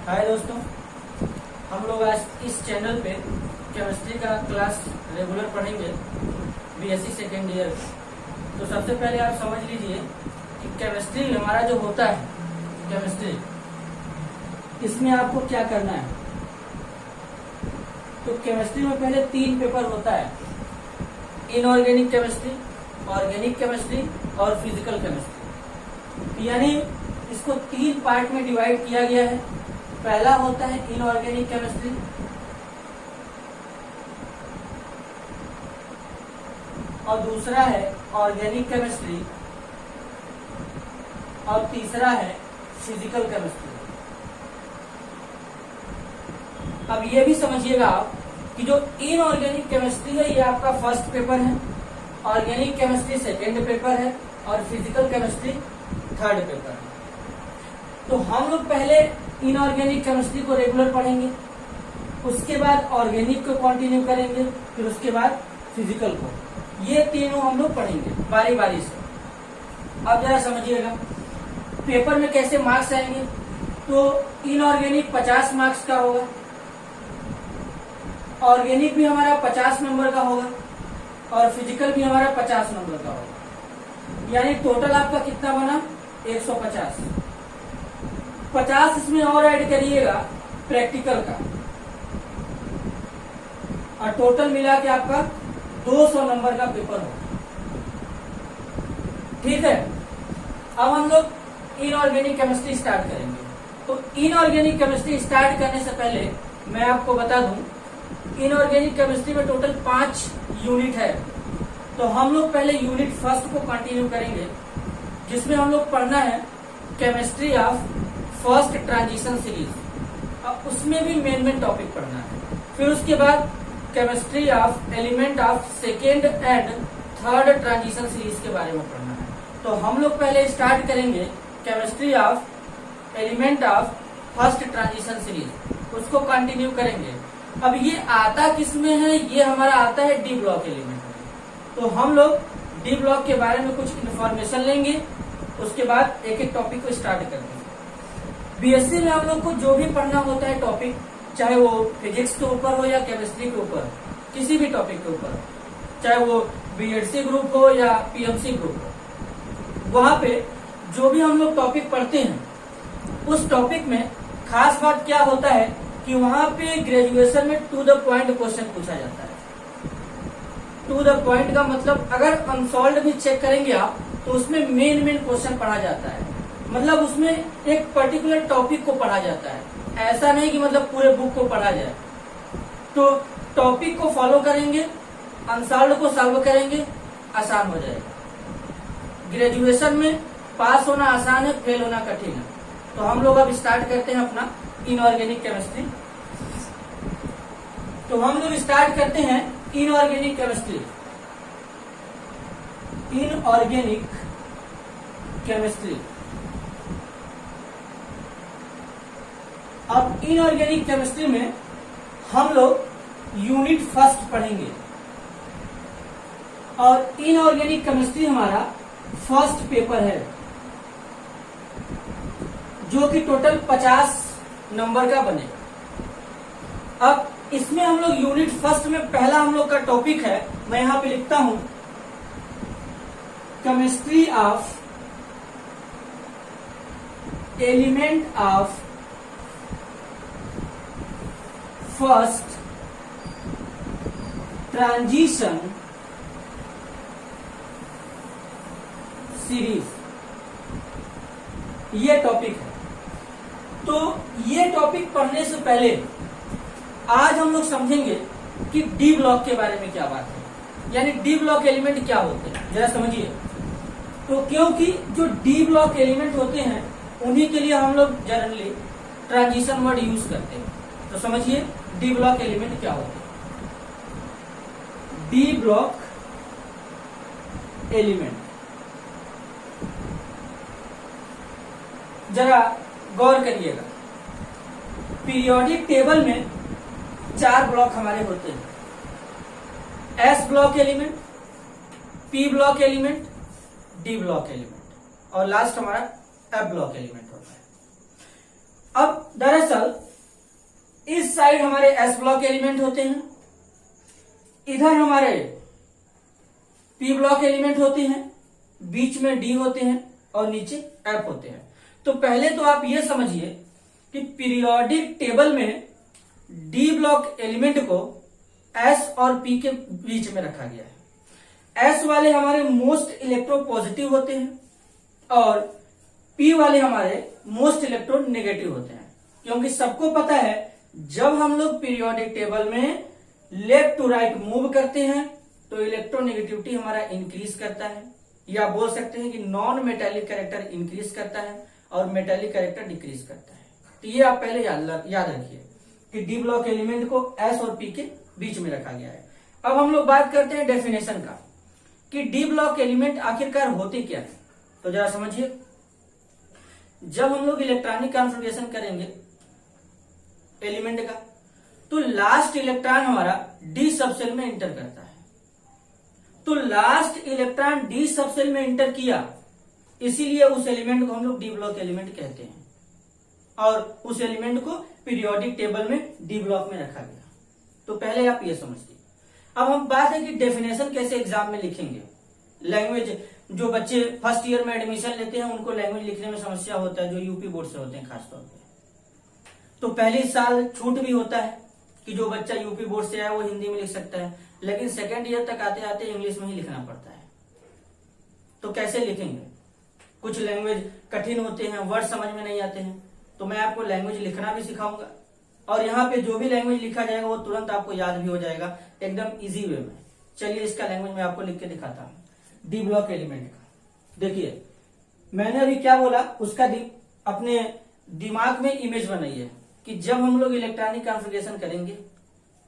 हाय दोस्तों, हम लोग आज इस चैनल पे केमिस्ट्री का क्लास रेगुलर पढ़ेंगे बीएससी सेकेंड ईयर। तो सबसे पहले आप समझ लीजिए कि केमिस्ट्री हमारा जो होता है केमिस्ट्री, इसमें आपको क्या करना है। तो केमिस्ट्री में पहले 3 पेपर होता है, इनऑर्गेनिक केमिस्ट्री, ऑर्गेनिक केमिस्ट्री और फिजिकल केमिस्ट्री। यानी इसको 3 पार्ट में डिवाइड किया गया है। पहला होता है इनऑर्गेनिक केमिस्ट्री, और दूसरा है ऑर्गेनिक केमिस्ट्री, और तीसरा है फिजिकल केमिस्ट्री। अब ये भी समझिएगा आप कि जो इनऑर्गेनिक केमिस्ट्री है ये आपका फर्स्ट पेपर है, ऑर्गेनिक केमिस्ट्री सेकेंड पेपर है और फिजिकल केमिस्ट्री थर्ड पेपर है। तो हम लोग पहले इनऑर्गेनिक केमिस्ट्री को रेगुलर पढ़ेंगे, उसके बाद ऑर्गेनिक को कंटिन्यू करेंगे, फिर उसके बाद फिजिकल को। ये तीनों हम लोग पढ़ेंगे बारी बारी से। अब जरा समझिएगा पेपर में कैसे मार्क्स आएंगे। तो इनऑर्गेनिक 50 मार्क्स का होगा, ऑर्गेनिक भी हमारा 50 नंबर का होगा और फिजिकल भी हमारा 50 नंबर का होगा। यानी टोटल आपका कितना बना 150। 50 इसमें और ऐड करिएगा प्रैक्टिकल का, और टोटल मिला के आपका 200 नंबर का पेपर होगा। ठीक है, अब हम लोग इनऑर्गेनिक केमिस्ट्री स्टार्ट करेंगे। तो इनऑर्गेनिक केमिस्ट्री स्टार्ट करने से पहले मैं आपको बता दूं, इनऑर्गेनिक केमिस्ट्री में टोटल 5 यूनिट है। तो हम लोग पहले यूनिट फर्स्ट को कंटिन्यू करेंगे, जिसमें हम लोग पढ़ना है chemistry of first transition series. अब उसमें भी मेन टॉपिक पढ़ना है। फिर उसके बाद chemistry of element of second and third transition series के बारे में पढ़ना है। तो हम लोग पहले स्टार्ट करेंगे chemistry of element of first transition series, उसको कंटिन्यू करेंगे। अब ये आता किस में है, ये हमारा आता है डी ब्लॉक एलिमेंट में। तो हम लोग डी ब्लॉक के बारे में कुछ इन्फॉर्मेशन लेंगे, उसके बाद एक एक टॉपिक को स्टार्ट करेंगे। बीएससी में हम लोग को जो भी पढ़ना होता है टॉपिक, चाहे वो फिजिक्स के ऊपर हो या केमिस्ट्री के ऊपर, किसी भी टॉपिक के ऊपर, चाहे वो बीएससी ग्रुप हो या पीएमसी ग्रुप हो, वहां पे जो भी हम लोग टॉपिक पढ़ते हैं उस टॉपिक में खास बात क्या होता है कि वहां पे ग्रेजुएशन में टू द पॉइंट क्वेश्चन पूछा जाता है। टू द पॉइंट का मतलब अगर अनसॉल्व भी चेक करेंगे आप तो उसमें मेन क्वेश्चन पढ़ा जाता है। मतलब उसमें एक पर्टिकुलर टॉपिक को पढ़ा जाता है, ऐसा नहीं कि मतलब पूरे बुक को पढ़ा जाए। तो टॉपिक को फॉलो करेंगे, अनसॉल्व को सॉल्व करेंगे, आसान हो जाएगा। ग्रेजुएशन में पास होना आसान है, फेल होना कठिन है। तो हम लोग अब स्टार्ट करते हैं अपना इनऑर्गेनिक केमिस्ट्री। तो हम लोग स्टार्ट करते हैं इनऑर्गेनिक केमिस्ट्री। Inorganic chemistry. अब इनऑर्गेनिक केमिस्ट्री में हम लोग यूनिट फर्स्ट पढ़ेंगे, और इनऑर्गेनिक केमिस्ट्री हमारा फर्स्ट पेपर है, जो कि टोटल 50 नंबर का बने। अब इसमें हम लोग यूनिट फर्स्ट में पहला हम लोग का टॉपिक है, मैं यहां पे लिखता हूं chemistry of element of first transition series, ये टॉपिक है। तो ये टॉपिक पढ़ने से पहले आज हम लोग समझेंगे कि डी ब्लॉक के बारे में क्या बात है, यानी डी ब्लॉक एलिमेंट क्या होते हैं, जरा समझिए। तो क्योंकि जो डी ब्लॉक एलिमेंट होते हैं उन्हीं के लिए हम लोग जनरली ट्रांजिशन वर्ड यूज करते हैं। तो समझिए डी ब्लॉक एलिमेंट क्या होते हैं। डी ब्लॉक एलिमेंट, जरा गौर करिएगा। पीरियोडिक टेबल में 4 ब्लॉक हमारे होते हैं, S block element, P block element, D block element और लास्ट हमारा एफ ब्लॉक एलिमेंट होता है। अब दरअसल साइड हमारे s ब्लॉक एलिमेंट होते हैं, इधर हमारे p ब्लॉक एलिमेंट होते हैं, बीच में d होते हैं और नीचे f होते हैं। तो पहले तो आप ये समझिए कि पीरियोडिक टेबल में d ब्लॉक एलिमेंट को s और p के बीच में रखा गया है। s वाले हमारे मोस्ट इलेक्ट्रोपॉजिटिव होते हैं और p वाले हमारे मोस्ट इलेक्ट्रोनेगेटिव होते हैं, क्योंकि सबको पता है जब हम लोग पीरियोडिक टेबल में लेफ्ट टू राइट मूव करते हैं तो इलेक्ट्रोनेगेटिविटी हमारा इंक्रीज करता है, या बोल सकते हैं कि नॉन मेटेलिक कैरेक्टर इंक्रीज करता है और मेटेलिक कैरेक्टर डिक्रीज करता है। तो ये आप पहले याद रखिए कि डी ब्लॉक एलिमेंट को एस और पी के बीच में रखा गया है। अब हम लोग बात करते हैं डेफिनेशन का कि डी ब्लॉक एलिमेंट आखिरकार होते क्या है। तो जरा समझिए, जब हम लोग इलेक्ट्रॉनिक कॉन्फ़िगरेशन करेंगे एलिमेंट का तो लास्ट इलेक्ट्रॉन हमारा डी सबसेल में इंटर करता है। तो लास्ट इलेक्ट्रॉन डी सबसेल में इंटर किया, इसीलिए उस एलिमेंट को हम लोग डी ब्लॉक एलिमेंट कहते हैं और उस एलिमेंट को पीरियोडिक टेबल में डी ब्लॉक में रखा गया। तो पहले आप ये समझिए। अब हम बात है कि डेफिनेशन कैसे एग्जाम में लिखेंगे। लैंग्वेज जो बच्चे फर्स्ट ईयर में एडमिशन लेते हैं उनको लैंग्वेज लिखने में समस्या होता है, जो यूपी बोर्ड से होते हैं खासतौर पे। तो पहले साल छूट भी होता है कि जो बच्चा यूपी बोर्ड से आया वो हिंदी में लिख सकता है, लेकिन सेकेंड ईयर तक आते आते इंग्लिश में ही लिखना पड़ता है। तो कैसे लिखेंगे? कुछ लैंग्वेज कठिन होते हैं, वर्ड समझ में नहीं आते हैं, तो मैं आपको लैंग्वेज लिखना भी सिखाऊंगा और यहाँ पे जो भी लैंग्वेज लिखा जाएगा वो तुरंत आपको याद भी हो जाएगा एकदम इजी वे में। चलिए इसका लैंग्वेज मैं आपको लिख के दिखाता हूँ डी ब्लॉक एलिमेंट का। देखिए मैंने अभी क्या बोला, उसका अपने दिमाग में इमेज बनाइए कि जब हम लोग इलेक्ट्रॉनिक कॉन्फ़िगरेशन करेंगे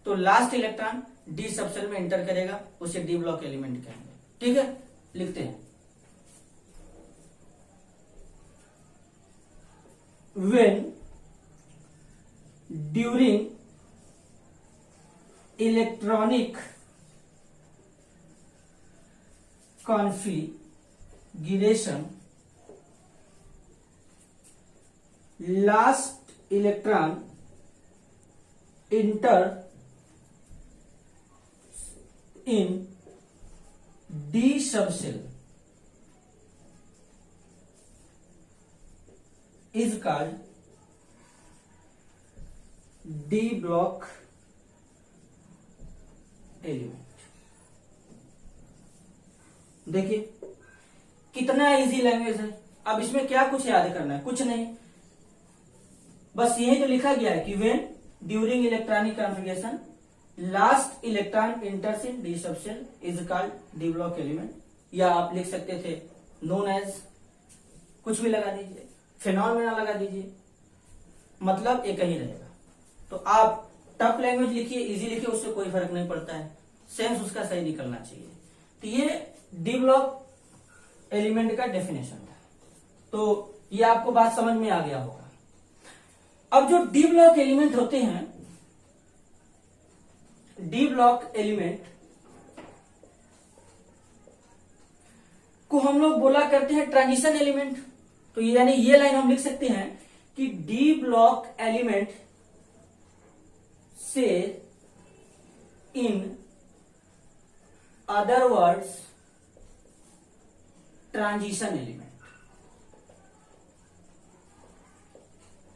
तो लास्ट इलेक्ट्रॉन डी सबसेल में एंटर करेगा, उसे डी ब्लॉक एलिमेंट कहेंगे। ठीक है, लिखते हैं। When during electronic configuration last electron enter in D subcell is called D block element. देखिए कितना इजी लैंग्वेज है। अब इसमें क्या कुछ याद करना है? कुछ नहीं, बस यही तो लिखा गया है कि when during electronic configuration last electron enters in D subshell is called D block element, या आप लिख सकते थे नोन एज, कुछ भी लगा दीजिए, फिनोमेना लगा दीजिए, मतलब एक ही रहेगा। तो आप टफ लैंग्वेज लिखिए, इजी लिखिए, उससे कोई फर्क नहीं पड़ता है, सेंस उसका सही निकलना चाहिए। तो ये डी ब्लॉक एलिमेंट का डेफिनेशन था। तो ये आपको बात समझ में आ गया होगा। अब जो डी ब्लॉक एलिमेंट होते हैं, डी ब्लॉक एलिमेंट को हम लोग बोला करते हैं ट्रांजिशन एलिमेंट। तो यानी ये लाइन हम लिख सकते हैं कि डी ब्लॉक एलिमेंट से in other words transition element,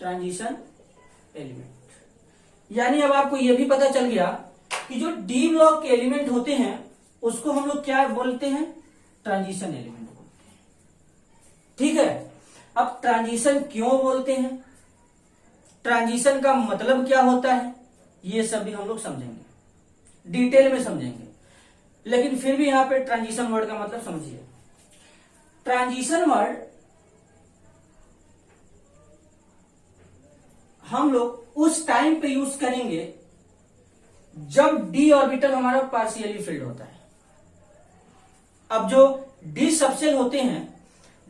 transition element. यानी अब आपको यह भी पता चल गया कि जो डी ब्लॉक के एलिमेंट होते हैं उसको हम लोग क्या बोलते हैं? ट्रांजिशन एलिमेंट बोलते हैं। ठीक है, अब ट्रांजिशन क्यों बोलते हैं, ट्रांजिशन का मतलब क्या होता है, ये सब भी हम लोग समझेंगे, डिटेल में समझेंगे। लेकिन फिर भी यहां पे ट्रांजिशन वर्ड का मतलब समझिए। ट्रांजिशन वर्ड हम लोग उस टाइम पे यूज करेंगे जब डी ऑर्बिटल हमारा पार्शियली फिल्ड होता है। अब जो डी सबसेल होते हैं,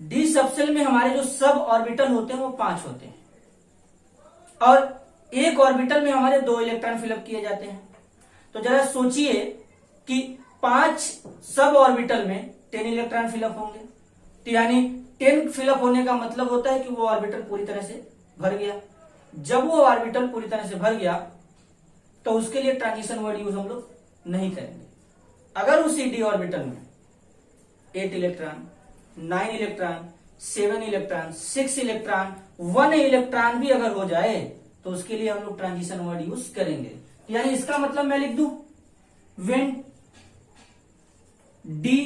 डी सबसेल में हमारे जो सब ऑर्बिटल होते हैं वो 5 होते हैं और एक ऑर्बिटल में हमारे 2 इलेक्ट्रॉन फिलअप किए जाते हैं। तो जरा सोचिए कि 5 सब ऑर्बिटल में 10 इलेक्ट्रॉन फिलअप होंगे, तो यानी 10 फिलअप होने का मतलब होता है कि वो ऑर्बिटल पूरी तरह से भर गया। जब वो ऑर्बिटल पूरी तरह से भर गया तो उसके लिए ट्रांजिशन वर्ड यूज हम लोग नहीं करेंगे। अगर उसी डी ऑर्बिटल में 8 electron, 9 electron, 7 electron, 6 electron, 1 electron भी अगर हो जाए तो उसके लिए हम लोग ट्रांजिशन वर्ड यूज करेंगे। यानी इसका मतलब मैं लिख दूं when D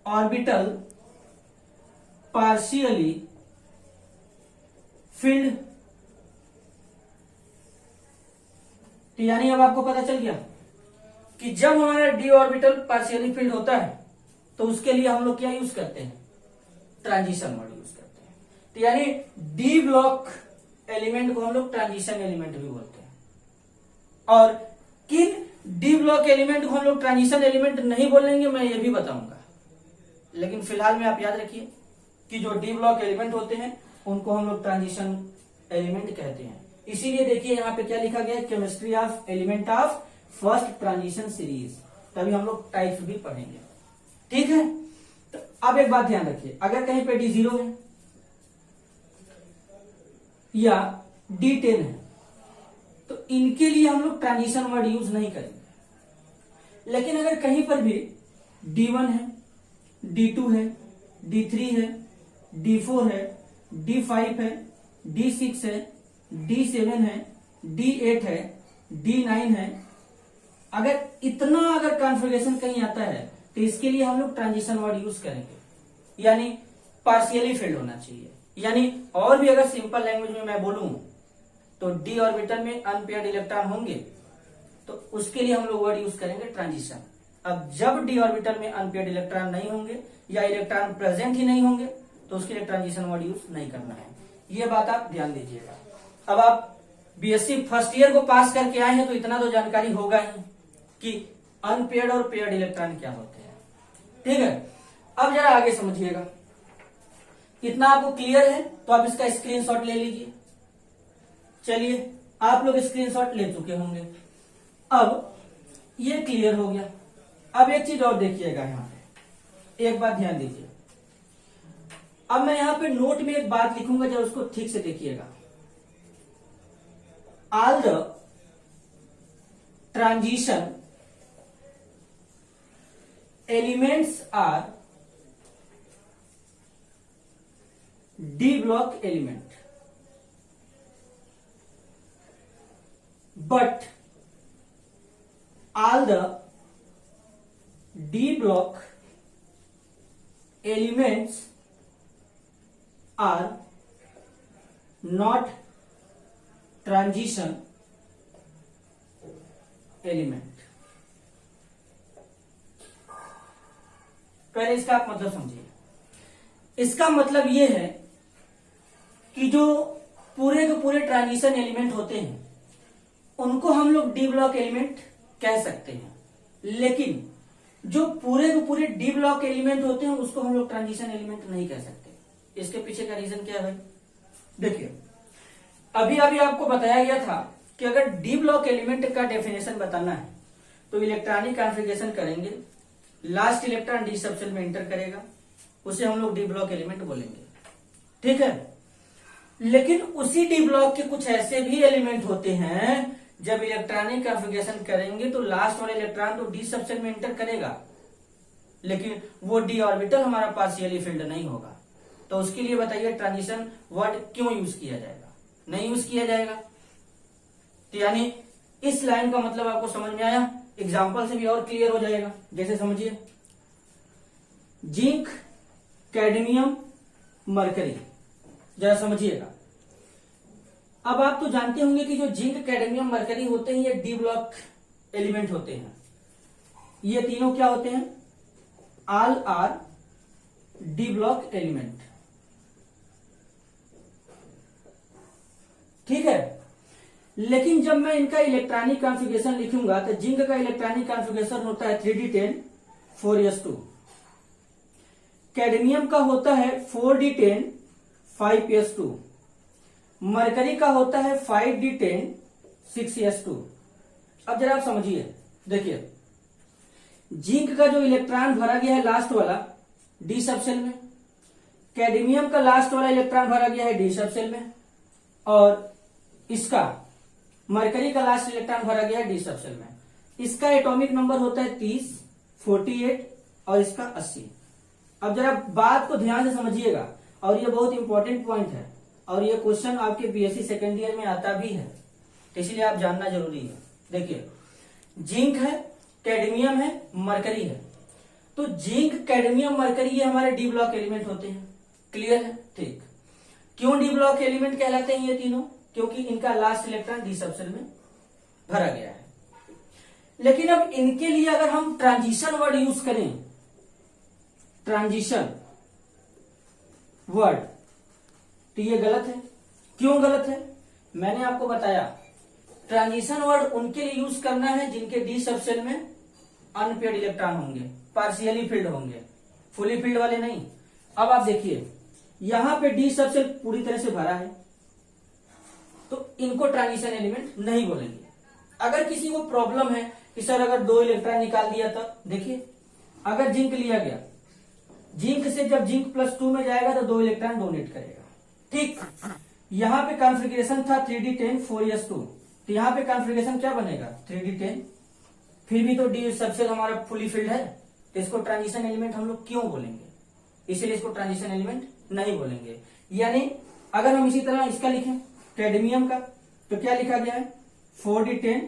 orbital partially field, तो यानी अब आपको पता चल गया कि जब हमारा डी ऑर्बिटल पार्शियली फिल्ड होता है तो उसके लिए हम लोग क्या यूज करते हैं, ट्रांजिशन वर्ड यूज करते हैं। तो यानी डी ब्लॉक एलिमेंट को हम लोग ट्रांजिशन एलिमेंट भी बोलते हैं। और किन डी ब्लॉक एलिमेंट को हम लोग ट्रांजिशन एलिमेंट नहीं बोलेंगे मैं ये भी बताऊंगा, लेकिन फिलहाल में आप याद रखिए कि जो डी ब्लॉक एलिमेंट होते हैं उनको हम लोग ट्रांजिशन एलिमेंट कहते हैं। इसीलिए देखिए यहाँ पे क्या लिखा गया है, chemistry of element of first transition series. तभी हम लोग टाइप्स भी पढ़ेंगे, ठीक है। तो अब एक बात ध्यान रखिए, अगर कहीं पे D0 है या D10 है तो इनके लिए हम लोग ट्रांजिशन वर्ड यूज नहीं करेंगे। लेकिन अगर कहीं पर भी D1 है, D2 है, D3 है, D4 है, D5 है, D6 है, D7 है, D8 है, D9 है, अगर इतना अगर कॉन्फ़िगरेशन कहीं आता है तो इसके लिए हम लोग ट्रांजिशन वर्ड यूज करेंगे, यानी पार्शियली फिल्ड होना चाहिए। यानी और भी अगर सिंपल लैंग्वेज में मैं बोलूं तो डी ऑर्बिटल में अनपेयर्ड इलेक्ट्रॉन होंगे तो उसके लिए हम लोग वर्ड यूज करेंगे ट्रांजिशन। अब जब डी ऑर्बिटल में अनपेयर्ड इलेक्ट्रॉन नहीं होंगे या इलेक्ट्रॉन प्रेजेंट ही नहीं होंगे तो उसके लिए ट्रांजिशन वर्ड यूज नहीं करना है। ये बात आप ध्यान दीजिएगा। अब आप बीएससी फर्स्ट ईयर को पास करके आए हैं तो इतना तो जानकारी होगा ही कि अनपेयर्ड और पेयर्ड इलेक्ट्रॉन क्या होते हैं, ठीक है। अब जरा आगे समझिएगा, इतना आपको क्लियर है तो आप इसका स्क्रीनशॉट ले लीजिए। चलिए आप लोग स्क्रीनशॉट ले चुके होंगे, अब ये क्लियर हो गया। अब एक चीज और देखिएगा, यहां पे एक बात ध्यान दीजिए। अब मैं यहां पे नोट में एक बात लिखूंगा, जब उसको ठीक से देखिएगा। All the transition elements R D block element, but all the D block elements are not transition element। पहले इसका आप मतलब समझिए। इसका मतलब यह है कि जो पूरे के पूरे ट्रांजिशन एलिमेंट होते हैं उनको हम लोग डी ब्लॉक एलिमेंट कह सकते हैं, लेकिन जो पूरे के पूरे डी ब्लॉक एलिमेंट होते हैं उसको हम लोग ट्रांजिशन एलिमेंट नहीं कह सकते। इसके पीछे का रीजन क्या है भाई? देखिए, अभी अभी आपको बताया गया था कि अगर डी ब्लॉक एलिमेंट का डेफिनेशन बताना है तो इलेक्ट्रॉनिक कॉन्फ़िगरेशन करेंगे, लास्ट इलेक्ट्रॉन डी सबसेल में इंटर करेगा, उसे हम लोग डी ब्लॉक एलिमेंट बोलेंगे, ठीक है। लेकिन उसी डी ब्लॉक के कुछ ऐसे भी एलिमेंट होते हैं जब इलेक्ट्रॉनिक कॉन्फ़िगरेशन करेंगे तो लास्ट वाला इलेक्ट्रॉन तो डी सबसेल में इंटर करेगा, लेकिन वो डी ऑर्बिटल हमारा पार्शियली फिल्ड नहीं होगा। तो उसके लिए बताइए ट्रांजिशन वर्ड क्यों यूज किया जाएगा? नहीं यूज किया जाएगा। तो यानी इस लाइन का मतलब आपको समझ में आया, एग्जाम्पल से भी और क्लियर हो जाएगा। जैसे समझिए, जिंक, कैडमियम, मरकरी, जरा समझिएगा। अब आप तो जानते होंगे कि जो जिंक, कैडमियम, मरकरी होते हैं ये डी ब्लॉक एलिमेंट होते हैं। ये तीनों क्या होते हैं? All R D block element, ठीक है। लेकिन जब मैं इनका इलेक्ट्रॉनिक कॉन्फ़िगरेशन लिखूंगा तो जिंक का इलेक्ट्रॉनिक कॉन्फ़िगरेशन होता है 3d10 4s2, कैडमियम का होता है 4d10 5s2, मरकरी का होता है 5d10 6s2। अब जरा आप समझिए, देखिए जिंक का जो इलेक्ट्रॉन भरा गया है लास्ट वाला डी सबसेल में, कैडमियम का लास्ट वाला इलेक्ट्रॉन भरा गया है डी सबसेल में, और इसका मरकरी का लास्ट इलेक्ट्रॉन भरा गया डी सबसेल में। इसका एटॉमिक नंबर होता है 30, 48 और इसका 80। अब जरा बात को ध्यान से समझिएगा, और ये बहुत इंपॉर्टेंट पॉइंट है, और ये क्वेश्चन आपके बीएससी सेकेंड ईयर में आता भी है, तो इसलिए आप जानना जरूरी है। देखिए, जिंक है, कैडमियम है, मरकरी है। तो जिंक, कैडमियम, मरकरी ये हमारे डी ब्लॉक एलिमेंट होते हैं। क्लियर है? ठीक। क्यों डी ब्लॉक एलिमेंट कहलाते हैं ये तीनों? क्योंकि इनका लास्ट इलेक्ट्रॉन डी सबसेल में भरा गया है। लेकिन अब इनके लिए अगर हम ट्रांजिशन वर्ड यूज करें, ट्रांजिशन वर्ड, तो ये गलत है। क्यों गलत है? मैंने आपको बताया, ट्रांजिशन वर्ड उनके लिए यूज करना है जिनके डी सबसेल में अनपेयर्ड इलेक्ट्रॉन होंगे, पार्शियली फिल्ड होंगे, फुली फिल्ड वाले नहीं। अब आप देखिए, यहां पे डी सबसेल पूरी तरह से भरा है, तो इनको ट्रांजिशन एलिमेंट नहीं बोलेंगे। अगर किसी को प्रॉब्लम है कि सर अगर 2 इलेक्ट्रॉन निकाल दिया तब, देखिए अगर जिंक लिया गया, जिंक से जब जिंक +2 में जाएगा तो 2 इलेक्ट्रॉन डोनेट करेगा। ठीक, यहां पे कॉन्फ़िगरेशन था 3d10 4s2, तो यहां पे कॉन्फ़िगरेशन क्या बनेगा? 3d10। फिर भी तो डी सबसेल हमारा फुली फिल्ड है, तो इसको ट्रांजिशन एलिमेंट हम लोग क्यों बोलेंगे? इसीलिए इसको ट्रांजिशन एलिमेंट नहीं बोलेंगे। यानी अगर हम इसी तरह इसका लिखें, कैडमियम का, तो क्या लिखा गया है? 4d10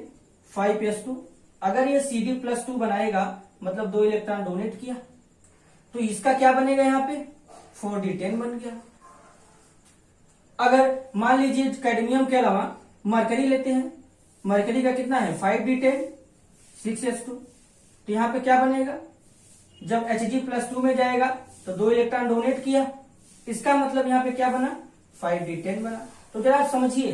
5s2। अगर ये Cd+2 बनाएगा, मतलब 2 इलेक्ट्रॉन डोनेट किया, तो इसका क्या बनेगा? यहाँ पे 4d10 बन गया। अगर मान लीजिए कैडमियम के अलावा मरकरी लेते हैं, मरकरी का कितना है? 5d10 6s2, तो यहां पे क्या बनेगा? जब Hg+2 में जाएगा तो 2 इलेक्ट्रॉन डोनेट किया, इसका मतलब यहां पे क्या बना? 5d10 बना। तो जरा आप समझिए,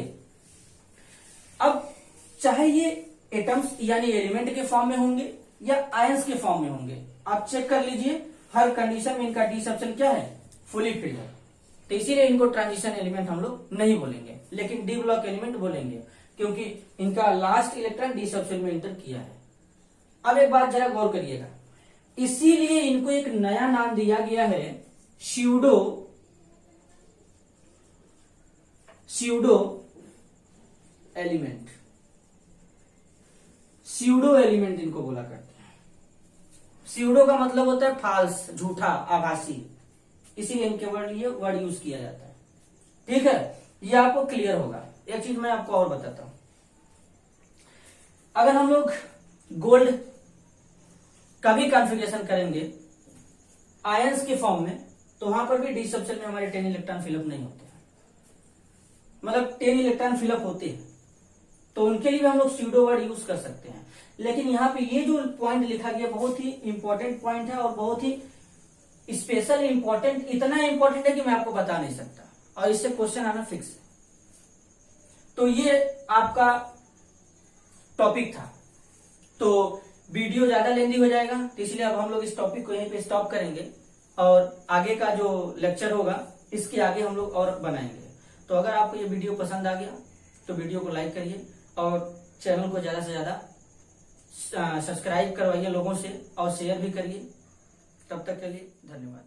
अब चाहे ये एटम्स यानी एलिमेंट के फॉर्म में होंगे या आयंस के फॉर्म में होंगे, आप चेक कर लीजिए, हर कंडीशन में इनका डी सबसेल क्या है? फुली फिल्ड है। तो इसीलिए इनको ट्रांजिशन एलिमेंट हम लोग नहीं बोलेंगे, लेकिन डी ब्लॉक एलिमेंट बोलेंगे, क्योंकि इनका लास्ट इलेक्ट्रॉन डी सबसेल में इंटर किया है। अब एक बात जरा गौर करिएगा, इसीलिए इनको एक नया नाम दिया गया है, स्यूडो एलिमेंट। स्यूडो एलिमेंट इनको बोला करते हैं। स्यूडो का मतलब होता है फाल्स, झूठा, आभासी, इसीलिए इनके वर्ड यूज किया जाता है। ठीक है, ये आपको क्लियर होगा। एक चीज मैं आपको और बताता हूं, अगर हम लोग गोल्ड का भी कॉन्फ़िगरेशन करेंगे आयंस के फॉर्म में, तो वहां पर भी डी सबसेल में हमारे 10 इलेक्ट्रॉन फिलअप नहीं होते हैं, मतलब 10 इलेक्ट्रॉन फिलअप होते हैं, तो उनके लिए भी हम लोग स्यूडो वर्ड यूज कर सकते हैं। लेकिन यहाँ पे ये जो पॉइंट लिखा गया बहुत ही इंपॉर्टेंट पॉइंट है, और बहुत ही स्पेशल इंपॉर्टेंट, इतना इंपॉर्टेंट है कि मैं आपको बता नहीं सकता, और इससे क्वेश्चन आना फिक्स है। तो ये आपका टॉपिक था, तो वीडियो ज्यादा लेंदी हो जाएगा, तो इसलिए अब हम लोग इस टॉपिक को यहीं पे स्टॉप करेंगे, और आगे का जो लेक्चर होगा इसके आगे हम लोग और बनाएंगे। तो अगर आपको ये वीडियो पसंद आ गया तो वीडियो को लाइक करिए, और चैनल को ज्यादा से ज्यादा सब्सक्राइब करवाइए लोगों से, और शेयर भी करिए। तब तक के लिए धन्यवाद।